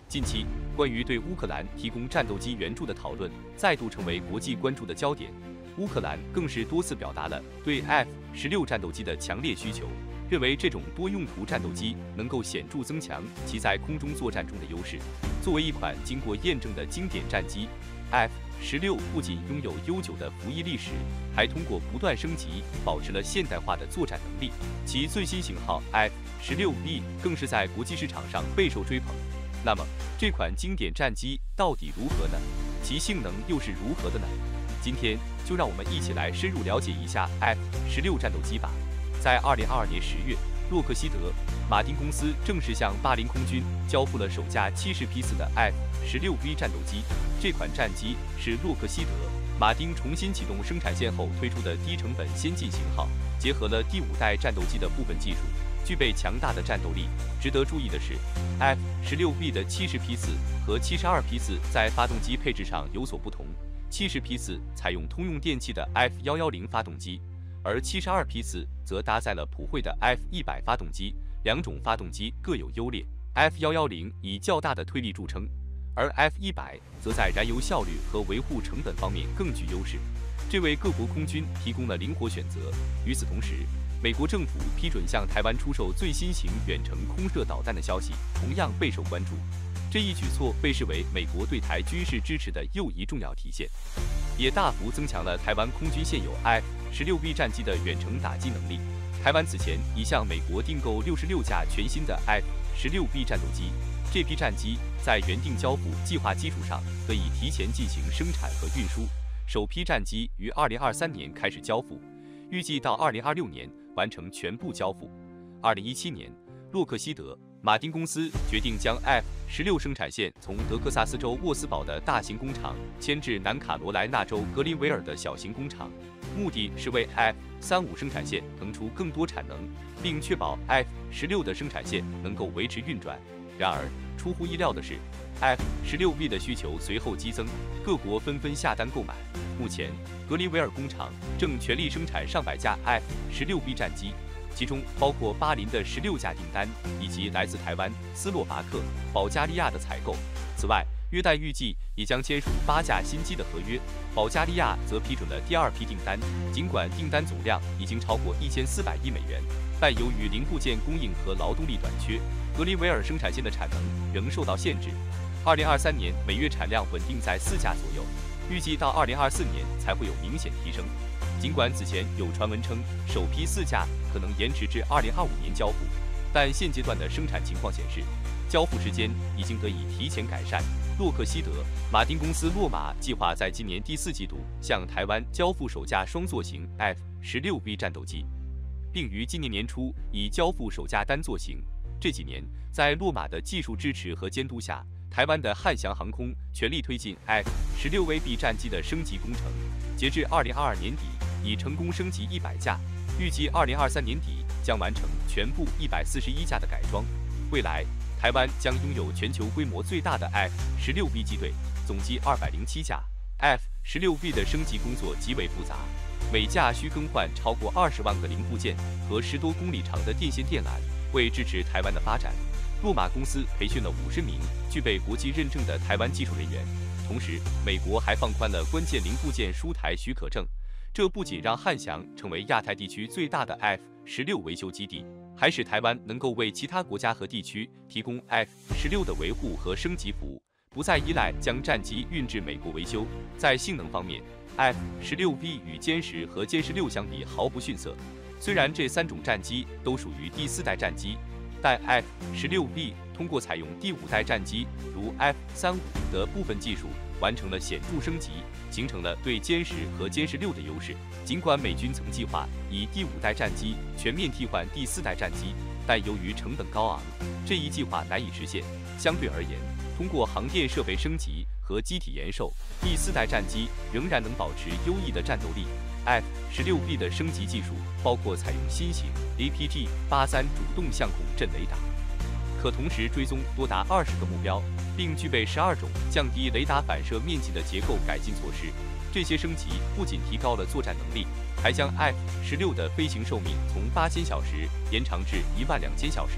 近期，关于对乌克兰提供战斗机援助的讨论再度成为国际关注的焦点。乌克兰更是多次表达了对 F-16战斗机的强烈需求，认为这种多用途战斗机能够显著增强其在空中作战中的优势。作为一款经过验证的经典战机， F-16不仅拥有悠久的服役历史，还通过不断升级保持了现代化的作战能力。其最新型号 F-16B 更是在国际市场上备受追捧。那么，这款经典战机到底如何呢？其性能又是如何的呢？今天就让我们一起来深入了解一下 F-16战斗机吧。在2022年10月，洛克希德·马丁公司正式向巴林空军交付了首架70批次的 F-16B 战斗机。这款战机是洛克希德·马丁重新启动生产线后推出的低成本先进型号，结合了第5代战斗机的部分技术，具备强大的战斗力。值得注意的是 ，F-16B 的70批次和72批次在发动机配置上有所不同。70批次采用通用电气的 F110发动机，而72批次则搭载了普惠的 F100发动机。两种发动机各有优劣。F110以较大的推力著称，而 F100则在燃油效率和维护成本方面更具优势，这为各国空军提供了灵活选择。与此同时，美国政府批准向台湾出售最新型远程空射导弹的消息同样备受关注。这一举措被视为美国对台军事支持的又一重要体现，也大幅增强了台湾空军现有 F-16B 战机的远程打击能力。台湾此前已向美国订购66架全新的 F-16B 战斗机，这批战机在原定交付计划基础上得以提前进行生产和运输。首批战机于2023年开始交付，预计到2026年完成全部交付。2017年，洛克希德·马丁公司决定将 F-16生产线从德克萨斯州沃斯堡的大型工厂迁至南卡罗来纳州格林维尔的小型工厂，目的是为 F-35生产线腾出更多产能，并确保 F-16的生产线能够维持运转。然而，出乎意料的是， F-16B 的需求随后激增，各国纷纷下单购买。目前，格林维尔工厂正全力生产上百架 F-16B 战机，其中包括巴林的16架订单，以及来自台湾、斯洛伐克、保加利亚的采购。此外，约旦预计也将签署8架新机的合约，保加利亚则批准了第2批订单。尽管订单总量已经超过1400亿美元，但由于零部件供应和劳动力短缺，格林维尔生产线的产能仍受到限制。2023年每月产量稳定在4架左右，预计到2024年才会有明显提升。尽管此前有传闻称首批4架可能延迟至2025年交付，但现阶段的生产情况显示，交付时间已经得以提前改善。洛克希德·马丁公司洛马计划在今年第4季度向台湾交付首架双座型 F-16B 战斗机，并于今年年初已交付首架单座型。这几年，在洛马的技术支持和监督下，台湾的汉翔航空全力推进 F-16AB 战机的升级工程，截至2022年底，已成功升级100架，预计2023年底将完成全部141架的改装。未来，台湾将拥有全球规模最大的 F-16B 机队，总计207架。F-16B 的升级工作极为复杂，每架需更换超过20万个零部件和10多公里长的电线电缆。为支持台湾的发展，洛马公司培训了50名具备国际认证的台湾技术人员。同时，美国还放宽了关键零部件输台许可证，这不仅让汉翔成为亚太地区最大的 F-16维修基地，还使台湾能够为其他国家和地区提供 F-16的维护和升级服务，不再依赖将战机运至美国维修。在性能方面， F-16B 与歼10和歼10-6相比毫不逊色。虽然这3种战机都属于第4代战机，但 F-16B 通过采用第5代战机如 F-35的部分技术，完成了显著升级，形成了对歼10和歼10-6的优势。尽管美军曾计划以第5代战机全面替换第4代战机，但由于成本高昂，这一计划难以实现。相对而言，通过航电设备升级和机体延寿，第4代战机仍然能保持优异的战斗力。F-16B 的升级技术包括采用新型 APG-83主动相控阵雷达，可同时追踪多达20个目标，并具备12种降低雷达反射面积的结构改进措施。这些升级不仅提高了作战能力，还将 F-16的飞行寿命从8000小时延长至12000小时。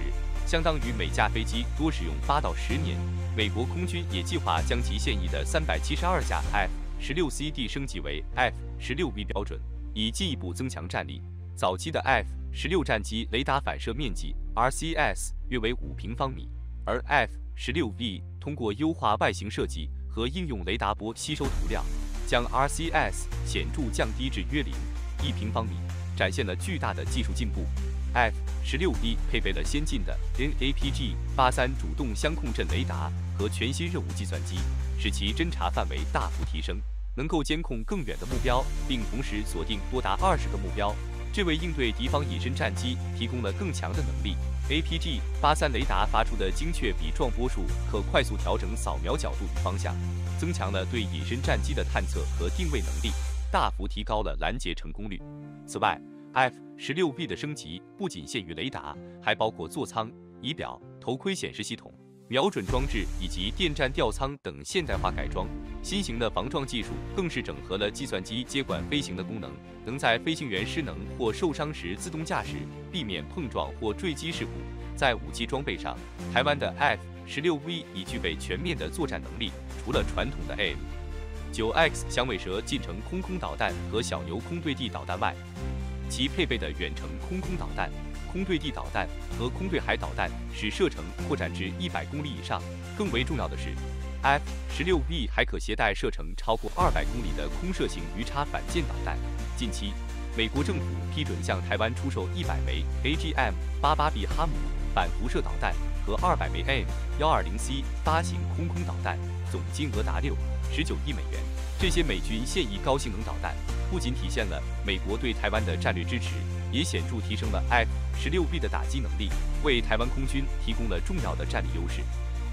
相当于每架飞机多使用8到10年。美国空军也计划将其现役的372架 F-16CD 升级为 F-16V 标准，以进一步增强战力。早期的 F-16战机雷达反射面积 RCS 约为5平方米，而 F-16V 通过优化外形设计和应用雷达波吸收涂料，将 RCS 显著降低至约1平方米，展现了巨大的技术进步。F-16V 配备了先进的 NAPG-83主动相控阵雷达和全新任务计算机，使其侦察范围大幅提升，能够监控更远的目标，并同时锁定多达20个目标。这为应对敌方隐身战机提供了更强的能力。APG-83雷达发出的精确比撞波数可快速调整扫描角度与方向，增强了对隐身战机的探测和定位能力，大幅提高了拦截成功率。此外， F-16V 的升级不仅限于雷达，还包括座舱、仪表、头盔显示系统、瞄准装置以及电站吊舱等现代化改装。新型的防撞技术更是整合了计算机接管飞行的功能，能在飞行员失能或受伤时自动驾驶，避免碰撞或坠机事故。在武器装备上，台湾的 F-16V 已具备全面的作战能力，除了传统的 AIM-9X 响尾蛇近程空导弹和小牛空对地导弹外，其配备的远程空导弹、空对地导弹和空对海导弹使射程扩展至100公里以上。更为重要的是， F-16V 还可携带射程超过200公里的空射型鱼叉反舰导弹。近期，美国政府批准向台湾出售100枚 AGM-88B 哈姆反辐射导弹和200枚 AIM-120C 8型空导弹，总金额达6.19亿美元。这些美军现役高性能导弹不仅体现了美国对台湾的战略支持，也显著提升了 F-16V 的打击能力，为台湾空军提供了重要的战力优势。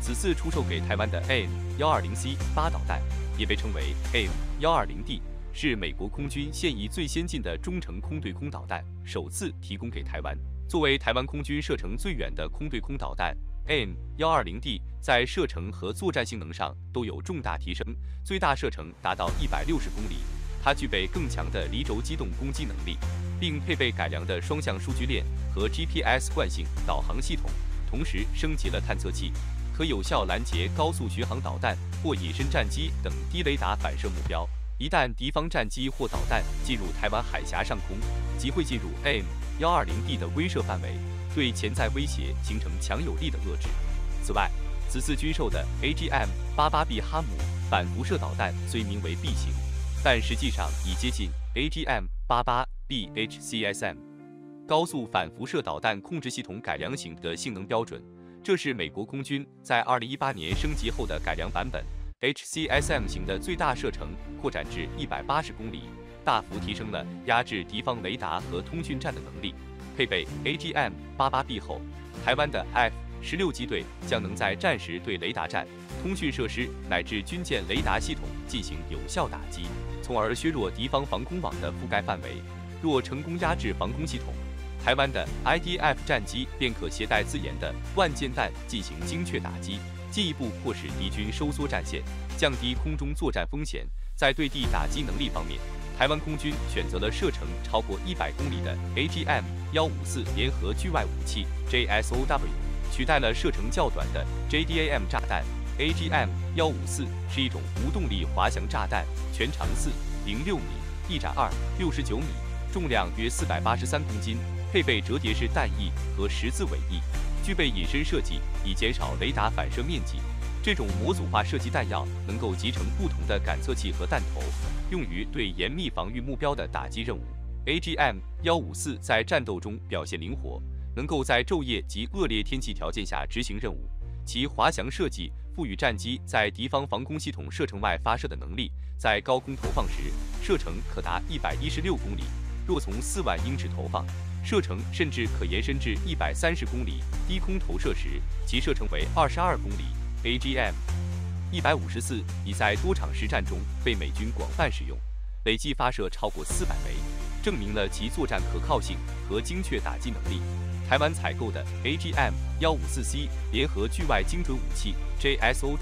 此次出售给台湾的 AIM-120C 8导弹，也被称为 AIM-120D， 是美国空军现役最先进的中程空对空导弹，首次提供给台湾。作为台湾空军射程最远的空对空导弹， AIM-120D 在射程和作战性能上都有重大提升，最大射程达到160公里。它具备更强的离轴机动攻击能力，并配备改良的双向数据链和 GPS 惯性导航系统，同时升级了探测器，可有效拦截高速巡航导弹或隐身战机等低雷达反射目标。一旦敌方战机或导弹进入台湾海峡上空，即会进入 AIM-120D 的威慑范围，对潜在威胁形成强有力的遏制。此外，此次军售的 AGM-88B 哈姆反辐射导弹虽名为 B 型，但实际上已接近 AGM-88B HCSM 高速反辐射导弹控制系统改良型的性能标准。这是美国空军在2018年升级后的改良版本。HCSM 型的最大射程扩展至180公里，大幅提升了压制敌方雷达和通讯站的能力。配备 AGM-88B 后，台湾的 F-16机队将能在战时对雷达站、通讯设施乃至军舰雷达系统进行有效打击，从而削弱敌方防空网的覆盖范围。若成功压制防空系统，台湾的 IDF 战机便可携带自研的万箭弹进行精确打击，进一步迫使敌军收缩战线，降低空中作战风险。在对地打击能力方面，台湾空军选择了射程超过100公里的 AGM-154联合距外武器 JSOW， 取代了射程较短的 JDAM 炸弹。AGM-154是一种无动力滑翔炸弹，全长4.06米，翼展2.69米，重量约483公斤，配备折叠式弹翼和十字尾翼，具备隐身设计，以减少雷达反射面积。这种模组化设计弹药能够集成不同的感测器和弹头，用于对严密防御目标的打击任务。AGM-154在战斗中表现灵活，能够在昼夜及恶劣天气条件下执行任务。其滑翔设计赋予战机在敌方防空系统射程外发射的能力，在高空投放时，射程可达116公里；若从4万英尺投放，射程甚至可延伸至130公里。低空投射时，其射程为22公里。AGM-154已在多场实战中被美军广泛使用，累计发射超过400枚，证明了其作战可靠性和精确打击能力。台湾采购的 AGM-154C 联合距外精准武器 JSOW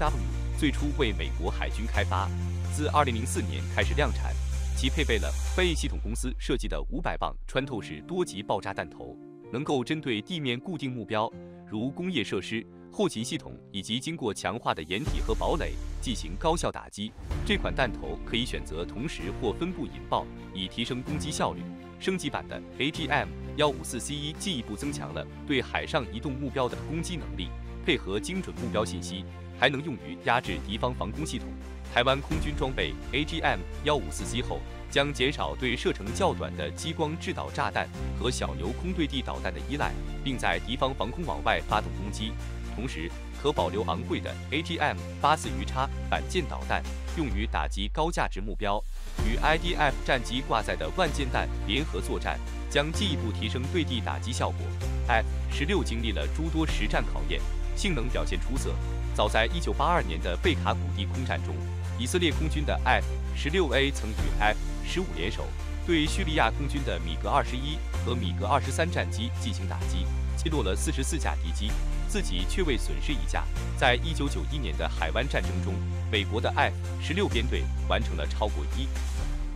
最初为美国海军开发，自2004年开始量产。其配备了飞翼系统公司设计的500磅穿透式多级爆炸弹头，能够针对地面固定目标，如工业设施、后勤系统以及经过强化的掩体和堡垒进行高效打击。这款弹头可以选择同时或分步引爆，以提升攻击效率。升级版的 AGM-154C1 进一步增强了对海上移动目标的攻击能力，配合精准目标信息，还能用于压制敌方防空系统。台湾空军装备 AGM-154C 后，将减少对射程较短的激光制导炸弹和小牛空对地导弹的依赖，并在敌方防空网外发动攻击。同时，可保留昂贵的 AGM-84鱼叉反舰导弹，用于打击高价值目标。与 IDF 战机挂载的万箭弹联合作战，将进一步提升对地打击效果。F-16经历了诸多实战考验，性能表现出色。早在1982年的贝卡谷地空战中，以色列空军的 F-16A 曾与 F-15联手，对叙利亚空军的米格21和米格23战机进行打击，击落了44架敌机，自己却未损失一架。在1991年的海湾战争中，美国的 F-16编队完成了超过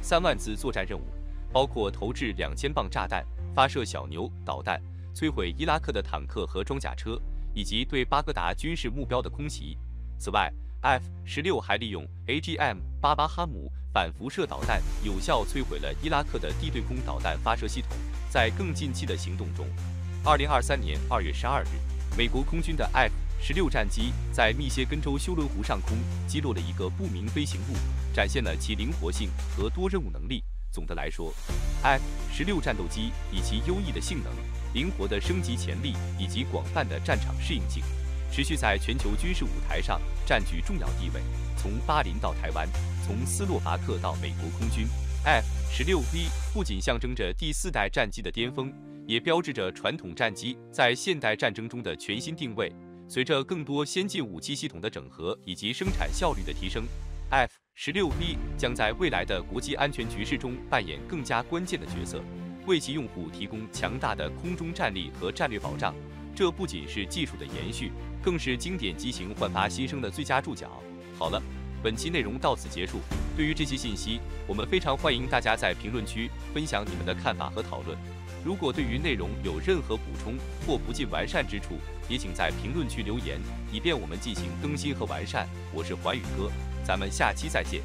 3万次作战任务，包括投掷2000磅炸弹、发射小牛导弹、摧毁伊拉克的坦克和装甲车，以及对巴格达军事目标的空袭。此外， F-16还利用 AGM-88哈姆反辐射导弹，有效摧毁了伊拉克的地对空导弹发射系统。在更近期的行动中，2023年2月12日，美国空军的 F-16战机在密歇根州休伦湖上空击落了一个不明飞行物，展现了其灵活性和多任务能力。总的来说， F-16战斗机以其优异的性能、灵活的升级潜力以及广泛的战场适应性，持续在全球军事舞台上占据重要地位。从巴林到台湾，从斯洛伐克到美国空军， F-16V 不仅象征着第4代战机的巅峰，也标志着传统战机在现代战争中的全新定位。随着更多先进武器系统的整合以及生产效率的提升， F-16V 将在未来的国际安全局势中扮演更加关键的角色，为其用户提供强大的空中战力和战略保障。这不仅是技术的延续，更是经典机型焕发新生的最佳注脚。好了，本期内容到此结束。对于这些信息，我们非常欢迎大家在评论区分享你们的看法和讨论。如果对于内容有任何补充或不尽完善之处，也请在评论区留言，以便我们进行更新和完善。我是寰宇哥，咱们下期再见。